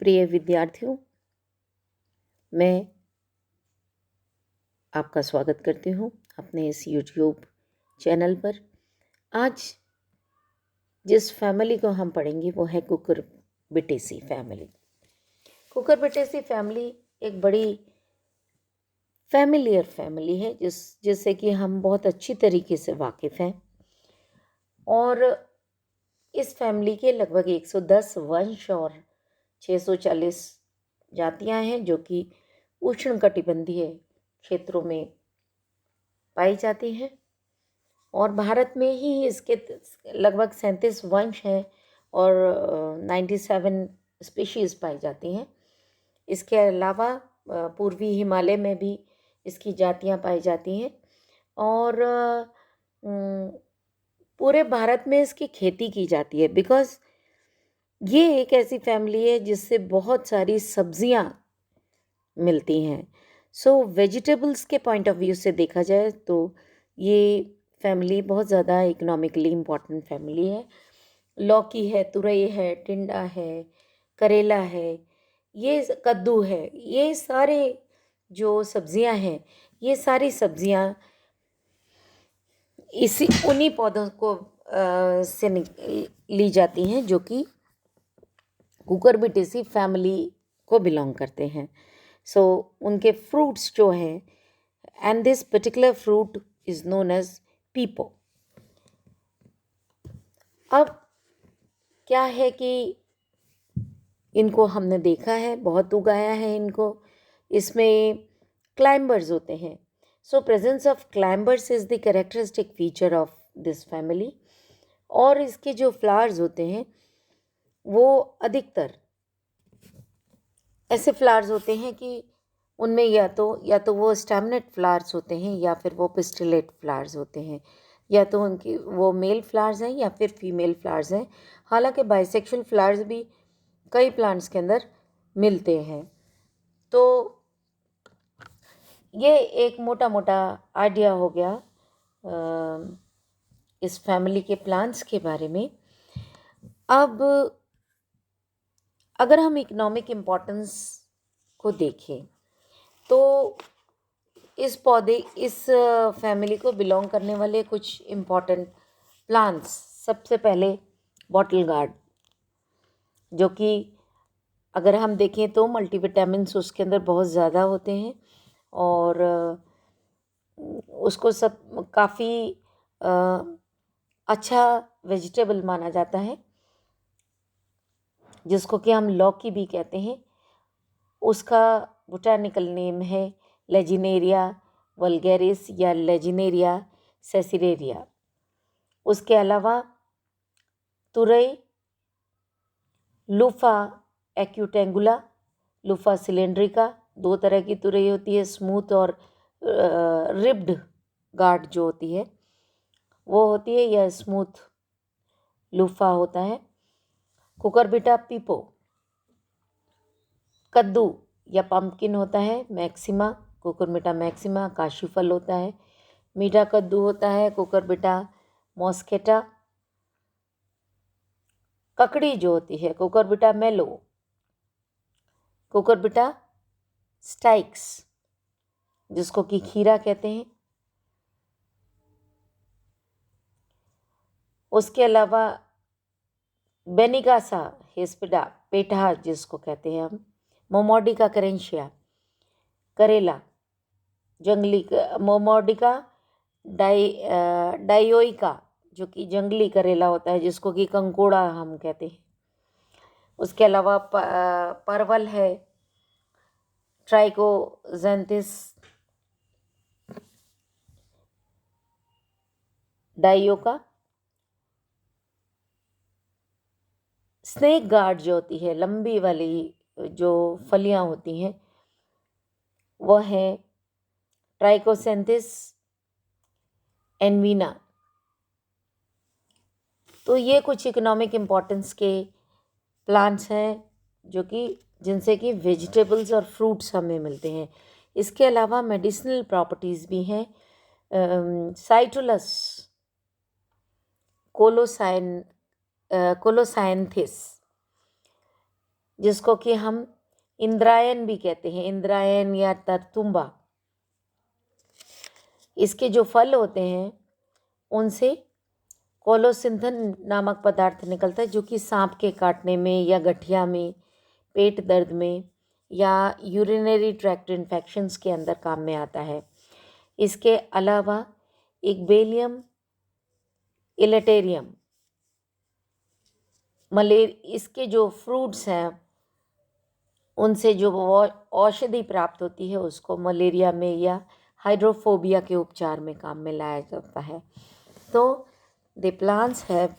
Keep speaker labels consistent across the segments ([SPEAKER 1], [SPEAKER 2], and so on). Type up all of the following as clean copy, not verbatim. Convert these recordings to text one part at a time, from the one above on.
[SPEAKER 1] प्रिय विद्यार्थियों, मैं आपका स्वागत करती हूँ अपने इस YouTube चैनल पर। आज जिस फैमिली को हम पढ़ेंगे वो है कुकुरबिटेसी फैमिली। कुकुरबिटेसी फैमिली एक बड़ी फैमिलियर फैमिली है जिससे कि हम बहुत अच्छी तरीके से वाकिफ़ हैं। और इस फैमिली के लगभग 110 वंश और 640 जातियां हैं जो कि उष्णकटिबंधीय क्षेत्रों में पाई जाती हैं। और भारत में ही इसके लगभग 37 वंश हैं और 97 स्पीशीज़ पाई जाती हैं। इसके अलावा पूर्वी हिमालय में भी इसकी जातियां पाई जाती हैं और पूरे भारत में इसकी खेती की जाती है बिकॉज़ ये एक ऐसी फैमिली है जिससे बहुत सारी सब्जियां मिलती हैं। सो वेजिटेबल्स के पॉइंट ऑफ व्यू से देखा जाए तो ये फैमिली बहुत ज़्यादा इकोनॉमिकली इम्पॉर्टेंट फैमिली है। लौकी है, तुरई है, टिंडा है, करेला है, ये कद्दू है, ये सारे जो सब्जियां हैं, ये सारी सब्जियां उन्हीं पौधों को से ली जाती हैं जो कि कुकुरबिटेसी फैमिली को बिलोंग करते हैं। सो उनके फ्रूट्स जो हैं, and this particular fruit is known as pepo. अब क्या है कि इनको हमने देखा है, बहुत उगाया है इनको। इसमें क्लाइंबर्स होते हैं। So presence of climbers is the characteristic feature of this family. और इसके जो फ्लावर्स होते हैं वो अधिकतर ऐसे फ्लावर्स होते हैं कि उनमें या तो वो स्टैमिनेट फ्लावर्स होते हैं या फिर वो पिस्टिलेट फ्लावर्स होते हैं, या तो उनकी वो मेल फ्लावर्स हैं या फिर फीमेल फ्लावर्स हैं। हालांकि बाइसेक्सुअल फ्लावर्स भी कई प्लांट्स के अंदर मिलते हैं। तो ये एक मोटा मोटा आइडिया हो गया इस फैमिली के प्लांट्स के बारे में। अब अगर हम इकोनॉमिक इम्पोर्टेंस को देखें तो इस फैमिली को बिलोंग करने वाले कुछ इम्पोर्टेंट प्लांट्स, सबसे पहले बॉटल गार्ड, जो कि अगर हम देखें तो मल्टीविटामिन्स उसके अंदर बहुत ज़्यादा होते हैं और उसको सब काफ़ी अच्छा वेजिटेबल माना जाता है, जिसको कि हम लौकी भी कहते हैं। उसका बोटानिकल नेम है लेजिनेरिया वल्गैरिस या लेजिनेरिया सेसिरेरिया। उसके अलावा तुरई, लूफा एक्यूटेंगुला, लूफा सिलेंड्रिका, दो तरह की तुरई होती है, स्मूथ और रिब्ड गार्ड जो होती है वो होती है, या स्मूथ लूफा होता है। कुकुरबिटा पीपो, कद्दू या पम्पकिन होता है, मैक्सिमा, कुकुरबिटा मैक्सिमा, काशी फल होता है। मीठा कद्दू होता है कुकुरबिटा मॉस्केटा। ककड़ी जो होती है कुकुरबिटा मेलो, कुकुरबिटा स्टाइक्स जिसको कि खीरा कहते हैं। उसके अलावा बेनिकासा हिस्पिडा, पेठा जिसको कहते हैं हम, मोमोडिका करेंशिया, करेला, जंगली मोमोडिका डायोइका जो कि जंगली करेला होता है, जिसको कि कंकोड़ा हम कहते हैं। उसके अलावा परवल है, ट्राइकोजेंथिस डायोका। स्नेक गार्ड जो होती है, लंबी वाली जो फलियां होती हैं, वह है ट्राइकोसेंथिस एनवीना। तो ये कुछ इकोनॉमिक इम्पोर्टेंस के प्लांट्स हैं जो कि जिनसे कि वेजिटेबल्स और फ्रूट्स हमें मिलते हैं। इसके अलावा मेडिसिनल प्रॉपर्टीज़ भी हैं। साइटोलस कोलोसाइंथिस जिसको कि हम इंद्रायण भी कहते हैं, इंद्रायण या तरतुम्बा। इसके जो फल होते हैं उनसे कोलोसिंथन नामक पदार्थ निकलता है, जो कि सांप के काटने में या गठिया में, पेट दर्द में या यूरिनरी ट्रैक्ट इन्फेक्शंस के अंदर काम में आता है। इसके अलावा एक बेलियम इलेटेरियम इसके जो फ्रूट्स हैं उनसे जो औषधि प्राप्त होती है उसको मलेरिया में या हाइड्रोफोबिया के उपचार में काम में लाया जाता है। तो the plants have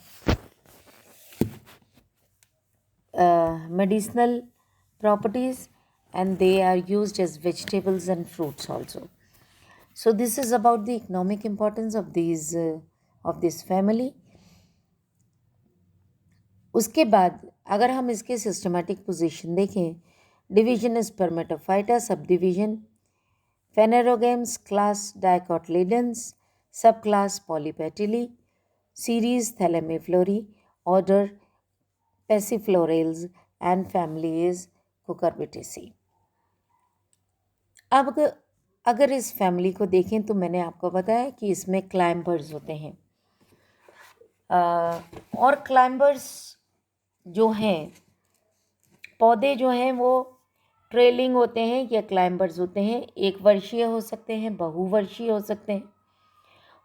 [SPEAKER 1] medicinal properties and they are used as vegetables and fruits also. So this is about the economic importance of this family. उसके बाद अगर हम इसके सिस्टमेटिक पोजीशन देखें, division is spermatophyta, sub division phanerogams, class dicotyledons, sub class polypetalae, series thalamiflorae, order passiflorales and family is cucurbitaceae. अब अगर इस family को देखें तो मैंने आपको बताया कि इसमें क्लाइंबर्स होते हैं, और क्लाइंबर्स जो हैं, पौधे जो हैं वो ट्रेलिंग होते हैं या क्लाइंबर्स होते हैं, एक वर्षीय हो सकते हैं, बहुवर्षीय हो सकते हैं,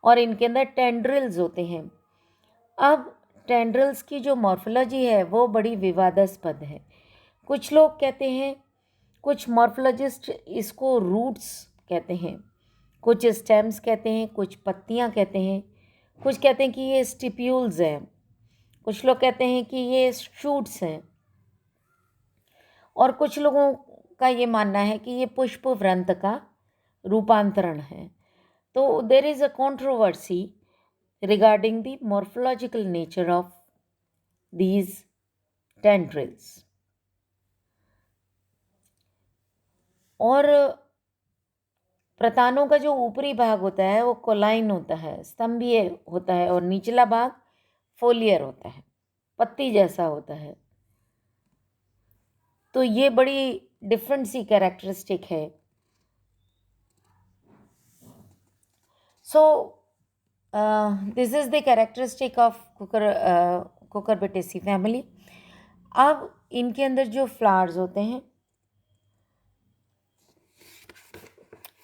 [SPEAKER 1] और इनके अंदर टेंड्रिल्स होते हैं। अब टेंड्रिल्स की जो मॉर्फोलॉजी है वो बड़ी विवादास्पद है। कुछ लोग कहते हैं, कुछ मॉर्फोलॉजिस्ट इसको रूट्स कहते हैं, कुछ स्टेम्स कहते हैं, कुछ पत्तियां कहते हैं, कुछ कहते हैं कि ये स्टिप्यूल्स हैं, कुछ लोग कहते हैं कि ये शूट्स हैं, और कुछ लोगों का ये मानना है कि ये पुष्प वृंत का रूपांतरण है। तो there is a controversy regarding the morphological nature of these tendrils. और प्रतानों का जो ऊपरी भाग होता है वो कोलाइन होता है, स्तंभीय होता है, और निचला भाग फोलियर होता है, पत्ती जैसा होता है। तो ये बड़ी डिफरेंट सी कैरेक्टरिस्टिक है। So this is the characteristic of Cucurbitaceae family. अब इनके अंदर जो फ्लावर्स होते हैं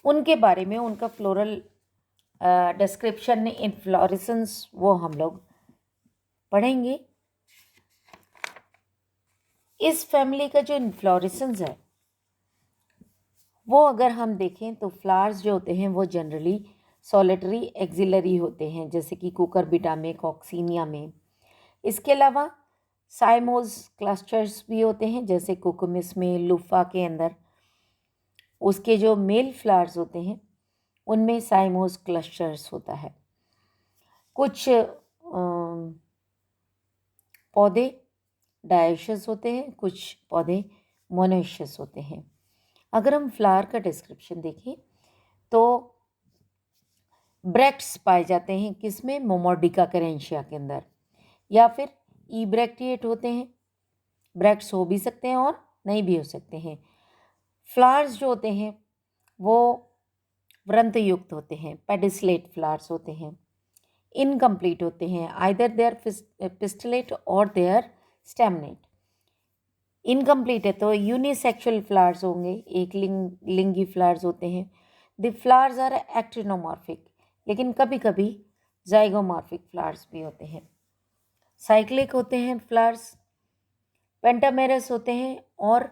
[SPEAKER 1] उनके बारे में, उनका फ्लोरल डिस्क्रिप्शन, इन्फ्लोरेसेंस, वो हम लोग पढ़ेंगे। इस फैमिली का जो इन्फ्लोरेसेंस है वो अगर हम देखें तो फ्लावर्स जो होते हैं वो जनरली सॉलिटरी एक्सिलरी होते हैं, जैसे कि कुकुरबिटा में, कॉक्सीनिया में। इसके अलावा साइमोज क्लस्टर्स भी होते हैं, जैसे कुकुमिस में, लुफा के अंदर उसके जो मेल फ्लावर्स होते हैं उनमें साइमोज क्लस्टर्स होता है। कुछ पौधे डायोशियस होते हैं, कुछ पौधे मोनोशियस होते हैं। अगर हम फ्लावर का डिस्क्रिप्शन देखें तो ब्रैक्ट्स पाए जाते हैं, किसमें? मोमोर्डिका कैरेंशिया के अंदर, या फिर ईब्रैक्टिएट होते हैं। ब्रैक्ट्स हो भी सकते हैं और नहीं भी हो सकते हैं। फ्लावर्स जो होते हैं वो वृंत युक्त होते हैं, पेडिसलेट फ्लावर्स होते हैं, इनकम्प्लीट होते हैं, आइदर दे आर पिस्टलेट और दे आर स्टेमनेट। इनकम्प्लीट है तो यूनिसेक्सुअल फ्लावर्स होंगे, एक लिंगी फ्लावर्स होते हैं। द फ्लावर्स आर एक्टिनोमॉर्फिक, लेकिन कभी कभी जाइगोमॉर्फिक फ्लावर्स भी होते हैं। साइक्लिक होते हैं फ्लावर्स, पेंटामेरस होते हैं, और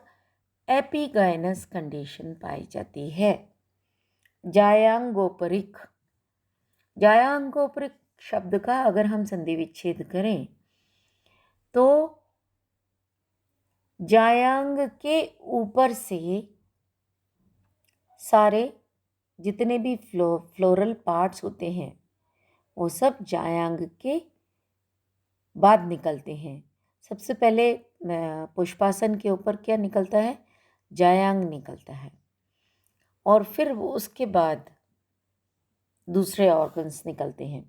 [SPEAKER 1] एपिगाइनस कंडीशन पाई जाती है। जायांगोपरिक, जायांगोपरिक शब्द का अगर हम संधि विच्छेद करें तो जायांग के ऊपर से सारे जितने भी फ्लोरल पार्ट्स होते हैं वो सब जायांग के बाद निकलते हैं। सबसे पहले पुष्पासन के ऊपर क्या निकलता है? जायांग निकलता है, और फिर उसके बाद दूसरे ऑर्गन्स निकलते हैं।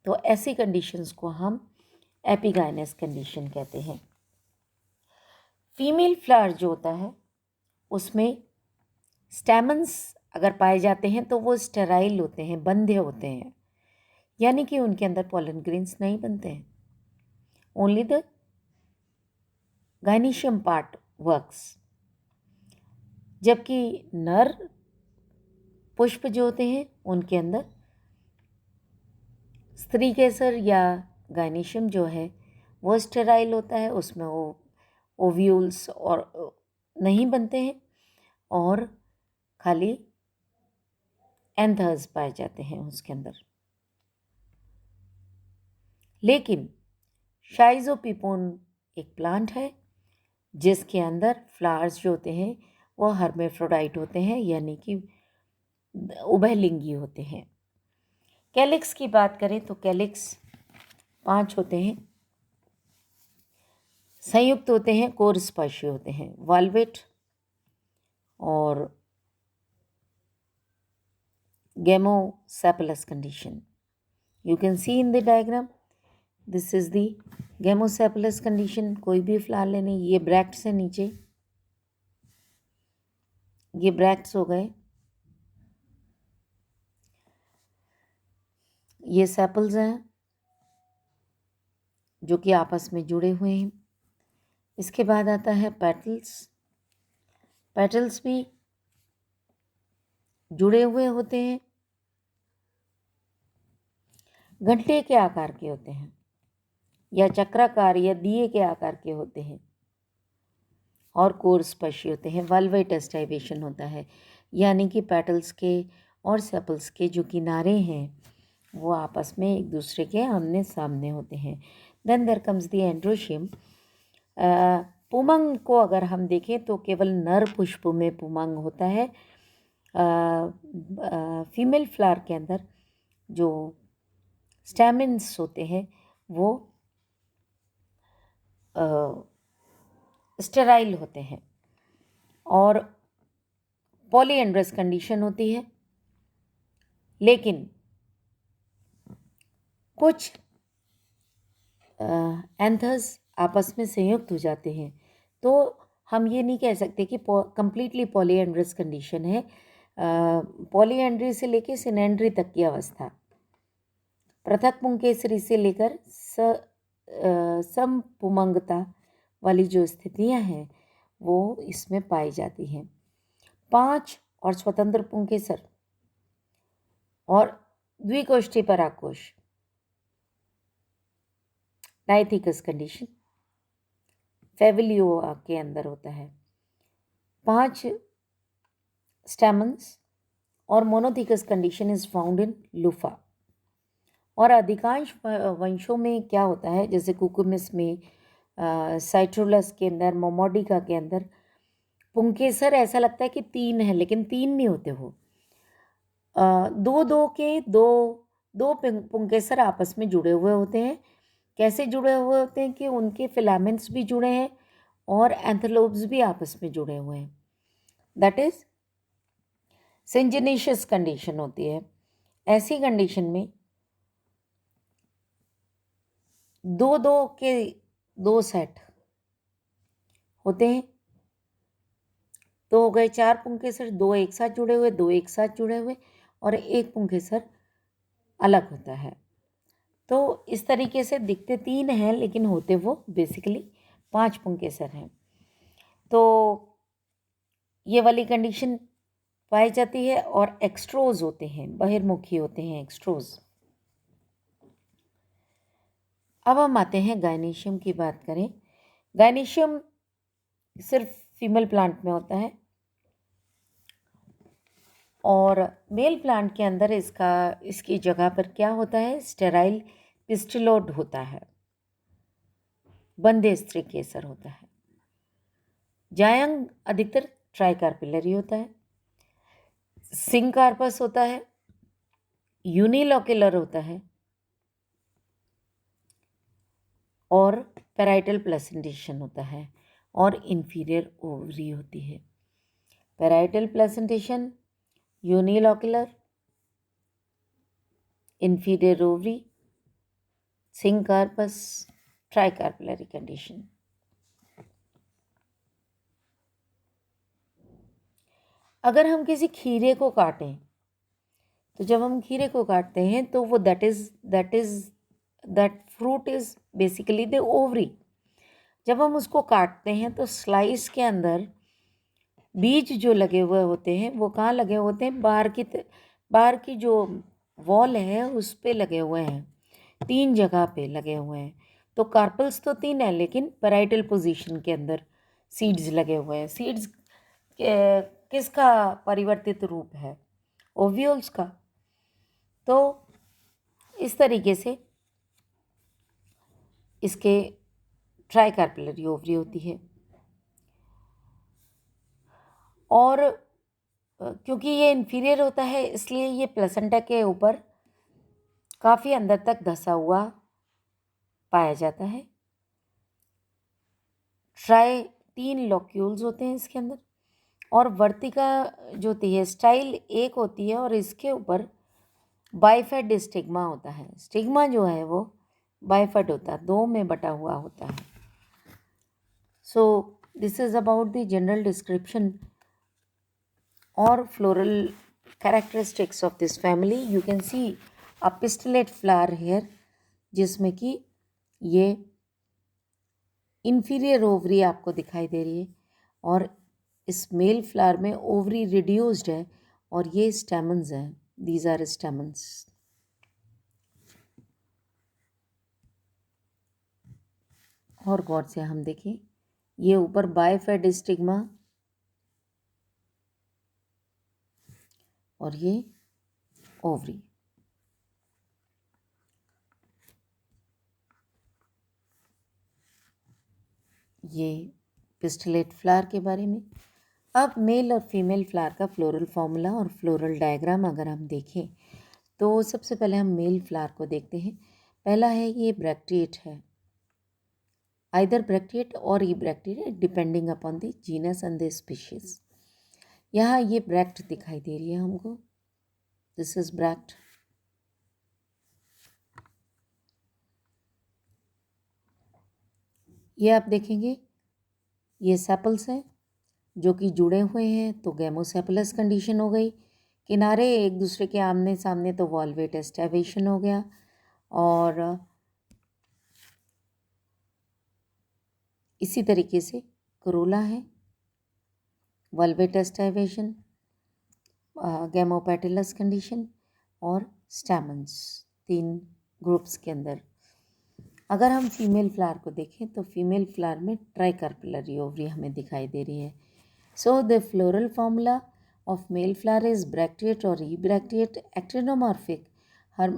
[SPEAKER 1] तो ऐसी कंडीशंस को हम एपिगाइनस कंडीशन कहते हैं। फीमेल फ्लावर जो होता है उसमें स्टैमन्स अगर पाए जाते हैं तो वो स्टेराइल होते हैं, बंधे होते हैं, यानी कि उनके अंदर पॉलन ग्रेन्स नहीं बनते हैं। Only the gynoecium part works. जबकि नर पुष्प जो होते हैं उनके अंदर स्त्री केसर या गाइनीशियम जो है वो स्टेराइल होता है, उसमें वो ओव्यूल्स और नहीं बनते हैं और खाली एंथर्स पाए जाते हैं उसके अंदर। लेकिन शाइजोपिपोन एक प्लांट है जिसके अंदर फ्लावर्स जो होते हैं वो हर्मेफ्रोडाइट होते हैं, यानी कि उभयलिंगी होते हैं। कैलिक्स की बात करें तो कैलिक्स 5 होते हैं, संयुक्त होते हैं, कोर स्पर्शी होते हैं, वाल्वेट और gamosepalous condition. You can see in the diagram, this is the gamosepalous condition. कोई भी फ्लावर लेने, ये ब्रैक्ट्स है नीचे, ये ब्रैक्ट्स हो गए, ये सेपल्स हैं जो कि आपस में जुड़े हुए हैं। इसके बाद आता है पेटल्स। पेटल्स भी जुड़े हुए होते हैं, घंटे के आकार के होते हैं या चक्राकार या दिए के आकार के होते हैं और कोर स्पर्शी होते हैं। वल्वेट एस्टाइवेशन होता है, यानी कि पेटल्स के और सेपल्स के जो किनारे हैं वो आपस में एक दूसरे के आमने सामने होते हैं। Then there comes the androecium. पुमंग को अगर हम देखें तो केवल नर पुष्प में पुमंग होता है। फीमेल फ्लावर के अंदर जो स्टैमेन्स होते हैं वो स्टेराइल होते हैं और पॉलीएंड्रस कंडीशन होती है। लेकिन कुछ एंथर्स आपस में संयुक्त हो जाते हैं, तो हम ये नहीं कह सकते कि कंप्लीटली पॉलीएंड्रस कंडीशन है। पॉलीएंड्री से लेकर सिनेंड्री तक की अवस्था, पृथक पुंकेसरी से लेकर समपुमंगता वाली जो स्थितियां हैं वो इसमें पाई जाती हैं। 5 और स्वतंत्र पुंकेसर और द्विकोष्ठी परागकोश, डायथिकस कंडीशन फेविलियो के अंदर होता है। 5 स्टेमन्स और monothecous condition is found in loofah. और अधिकांश वंशों में क्या होता है, जैसे कुकुमिस में, साइट्रुलस के अंदर, मोमोडिका के अंदर पुंकेसर ऐसा लगता है कि 3 है, लेकिन 3 नहीं होते वो। दो पुंकेसर आपस में जुड़े हुए होते हैं। कैसे जुड़े हुए होते हैं कि उनके फिलामेंट्स भी जुड़े हैं और एंथलोब्स भी आपस में जुड़े हुए हैं। दैट इज सिंजिनेशियस कंडीशन होती है। ऐसी कंडीशन में दो सेट होते हैं, तो हो गए 4 पुंकेसर, 2 एक साथ जुड़े हुए, 2 एक साथ जुड़े हुए और एक पुंकेसर अलग होता है। तो इस तरीके से दिखते 3 हैं लेकिन होते वो बेसिकली 5 पुंकेसर हैं। तो ये वाली कंडीशन पाई जाती है और एक्सट्रोज होते हैं, बहिर्मुखी होते हैं एक्सट्रोज। अब हम आते हैं गायनीशियम की बात करें। गायनीशियम सिर्फ फीमेल प्लांट में होता है और मेल प्लांट के अंदर इसकी जगह पर क्या होता है, स्टेराइल पिस्टिलोड होता है, बंदे स्त्री केसर होता है। जायंग अधिकतर ट्राइकार्पिलरी होता है, सिंकार्पस होता है, यूनिलोक्युलर होता है और पैराइटल प्लेसेंटेशन होता है और इंफीरियर ओवरी होती है। Parietal placentation, unilocular, inferior ovary, syncarpus, tricarpillary condition. अगर हम किसी खीरे को काटें, तो जब हम खीरे को काटते हैं तो वो that fruit is basically the ovary. जब हम उसको काटते हैं तो स्लाइस के अंदर बीज जो लगे हुए होते हैं वो कहाँ लगे होते हैं, बाहर की जो वॉल है उस पे लगे हुए हैं, 3 जगह पे लगे हुए हैं। तो कार्पल्स तो 3 है, लेकिन पैराइटल पोजीशन के अंदर सीड्स लगे हुए हैं। सीड्स किसका परिवर्तित रूप है, ओव्यूल्स का। तो इस तरीके से इसके ट्राइकार्पिलरी ओवरी होती है। और क्योंकि ये इन्फीरियर होता है इसलिए ये प्लेसेंटा के ऊपर काफ़ी अंदर तक धंसा हुआ पाया जाता है। 3 लॉक्यूल्स होते हैं इसके अंदर, और वर्तिका जो होती है स्टाइल एक होती है, और इसके ऊपर बाइफेड स्टिग्मा होता है। स्टिग्मा जो है वो बाइफेड होता है, 2 में बटा हुआ होता है। So this is about the general description और floral characteristics of this family. You can see a pistillate flower here, जिसमें कि ये inferior ovary आपको दिखाई दे रही है, और इस मेल फ्लावर में ओवरी रिड्यूस्ड है, और ये स्टेमन्स हैं, दीज आर स्टेमन्स। और गौर से हम देखें, ये ऊपर बाइफेड स्टिग्मा और ये ओवरी। ये पिस्टलेट फ्लावर के बारे में। अब मेल और फीमेल फ्लावर का फ्लोरल फॉर्मूला और फ्लोरल डायग्राम अगर हम देखें, तो सबसे पहले हम मेल फ्लावर को देखते हैं। पहला है ये ब्रैक्टिएट है, आइदर ब्रैक्टिएट और ebracteate depending upon the genus and the species. यहाँ ये ब्रैक्ट दिखाई दे रही है हमको, दिस इज ब्रैक्ट। ये आप देखेंगे ये सेपल्स हैं जो कि जुड़े हुए हैं, तो गैमोसेपलस कंडीशन हो गई। किनारे एक दूसरे के आमने सामने, तो वॉल्वेट एस्टावेशन हो गया। और इसी तरीके से करोला है, वॉल्वेट एस्टावेशन, गैमोपेटिलस कंडीशन और स्टैमन्स, 3 ग्रुप्स के अंदर। अगर हम फीमेल फ्लावर को देखें तो फीमेल फ्लावर में ट्राइकार्पिलरी ओवरी हमें दिखाई दे रही है। So the floral formula of male flower is bracteate और ईब्रैक्टिएट, एक्टिनोमॉर्फिक, हर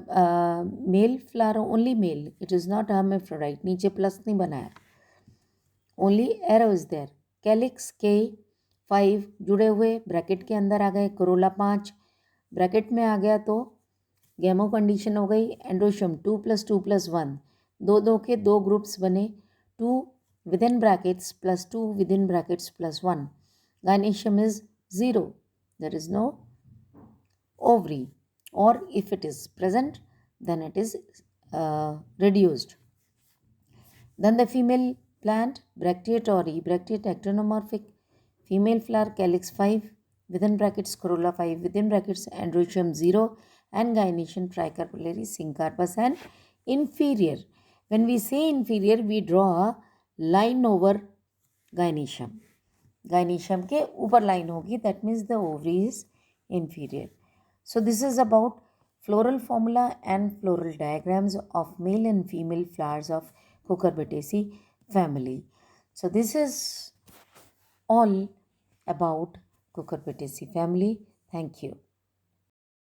[SPEAKER 1] male flower only male, it is not hermaphrodite, नीचे प्लस नहीं बनाया, only arrow is there. Calyx के 5 जुड़े हुए, ब्रैकेट के अंदर आ गए। करोला 5 ब्रैकेट में आ गया, तो गैमो कंडीशन हो गई। एंड्रोशियम 2 + 2 + 1, 2 के 2 ग्रुप्स बने, 2 within brackets plus 2 within brackets plus 1. Gynoecium is 0, there is no ovary, or if it is present then it is reduced. Then the female plant, bracteate or ebracteate, actinomorphic, female flower, calyx 5 within brackets, corolla 5 within brackets, androecium 0, and gynoecium tricarpellary, syncarpous and inferior. When we say inferior, we draw a line over gynoecium. Gynoecium के ऊपर line होगी, that means the ovary is inferior. So this is about floral formula and floral diagrams of male and female flowers of Cucurbitaceae family. So this is all about Cucurbitaceae family. Thank you.